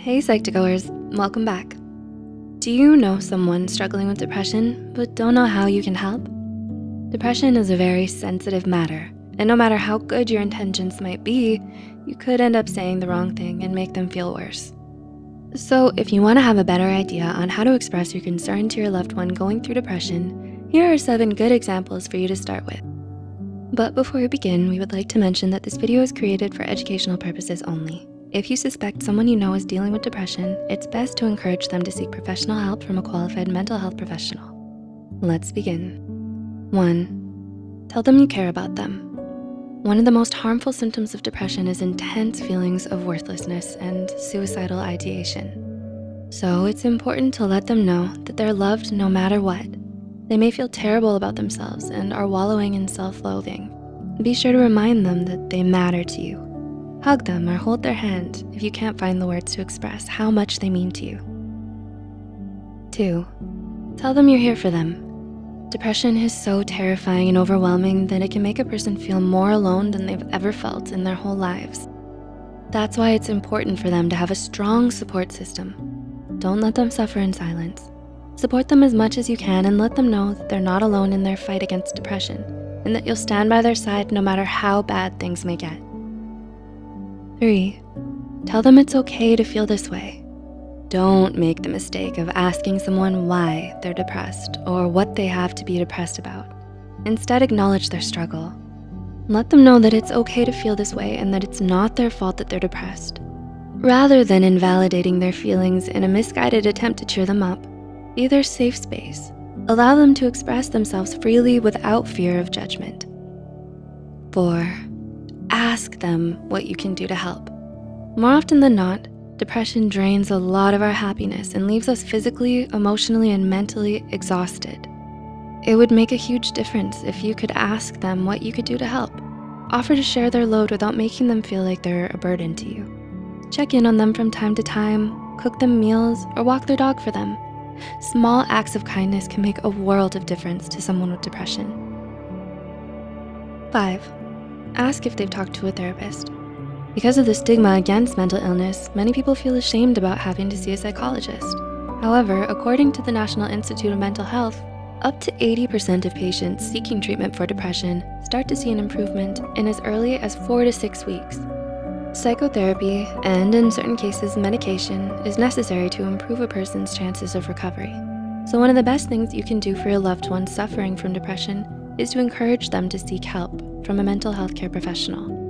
Hey Psych2Goers, welcome back. Do you know someone struggling with depression but don't know how you can help? Depression is a very sensitive matter, and no matter how good your intentions might be, you could end up saying the wrong thing and make them feel worse. So if you wanna have a better idea on how to express your concern to your loved one going through depression, here are 7 good examples for you to start with. But before we begin, we would like to mention that this video is created for educational purposes only. If you suspect someone you know is dealing with depression, it's best to encourage them to seek professional help from a qualified mental health professional. Let's begin. 1, tell them you care about them. One of the most harmful symptoms of depression is intense feelings of worthlessness and suicidal ideation. So it's important to let them know that they're loved no matter what. They may feel terrible about themselves and are wallowing in self-loathing. Be sure to remind them that they matter to you. Hug them or hold their hand if you can't find the words to express how much they mean to you. 2, tell them you're here for them. Depression is so terrifying and overwhelming that it can make a person feel more alone than they've ever felt in their whole lives. That's why it's important for them to have a strong support system. Don't let them suffer in silence. Support them as much as you can and let them know that they're not alone in their fight against depression and that you'll stand by their side no matter how bad things may get. 3, tell them it's okay to feel this way. Don't make the mistake of asking someone why they're depressed or what they have to be depressed about. Instead, acknowledge their struggle. Let them know that it's okay to feel this way and that it's not their fault that they're depressed. Rather than invalidating their feelings in a misguided attempt to cheer them up, be their safe space. Allow them to express themselves freely without fear of judgment. 4, ask them what you can do to help. More often than not, depression drains a lot of our happiness and leaves us physically, emotionally, and mentally exhausted. It would make a huge difference if you could ask them what you could do to help. Offer to share their load without making them feel like they're a burden to you. Check in on them from time to time, cook them meals, or walk their dog for them. Small acts of kindness can make a world of difference to someone with depression. 5, ask if they've talked to a therapist. Because of the stigma against mental illness, many people feel ashamed about having to see a psychologist. However, according to the National Institute of Mental Health, up to 80% of patients seeking treatment for depression start to see an improvement in as early as 4 to 6 weeks. Psychotherapy, and in certain cases, medication, is necessary to improve a person's chances of recovery. So one of the best things you can do for your loved one suffering from depression is to encourage them to seek help from a mental health care professional.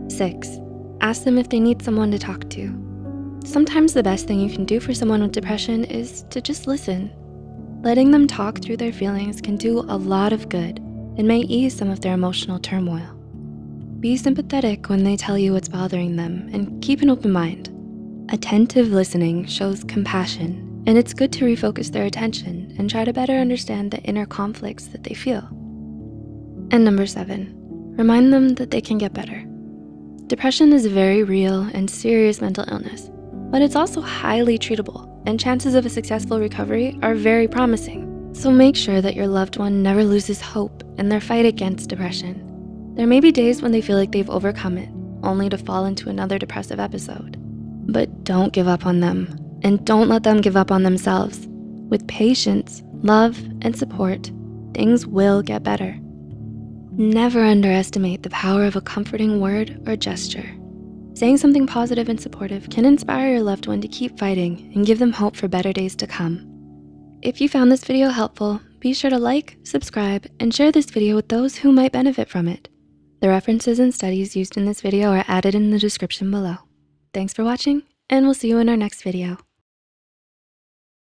6, ask them if they need someone to talk to. Sometimes the best thing you can do for someone with depression is to just listen. Letting them talk through their feelings can do a lot of good and may ease some of their emotional turmoil. Be sympathetic when they tell you what's bothering them and keep an open mind. Attentive listening shows compassion, and it's good to refocus their attention and try to better understand the inner conflicts that they feel. And number 7, remind them that they can get better. Depression is a very real and serious mental illness, but it's also highly treatable, and chances of a successful recovery are very promising. So make sure that your loved one never loses hope in their fight against depression. There may be days when they feel like they've overcome it, only to fall into another depressive episode. But don't give up on them, and don't let them give up on themselves. With patience, love, and support, things will get better. Never underestimate the power of a comforting word or gesture. Saying something positive and supportive can inspire your loved one to keep fighting and give them hope for better days to come. If you found this video helpful, be sure to like, subscribe, and share this video with those who might benefit from it. The references and studies used in this video are added in the description below. Thanks for watching, and we'll see you in our next video.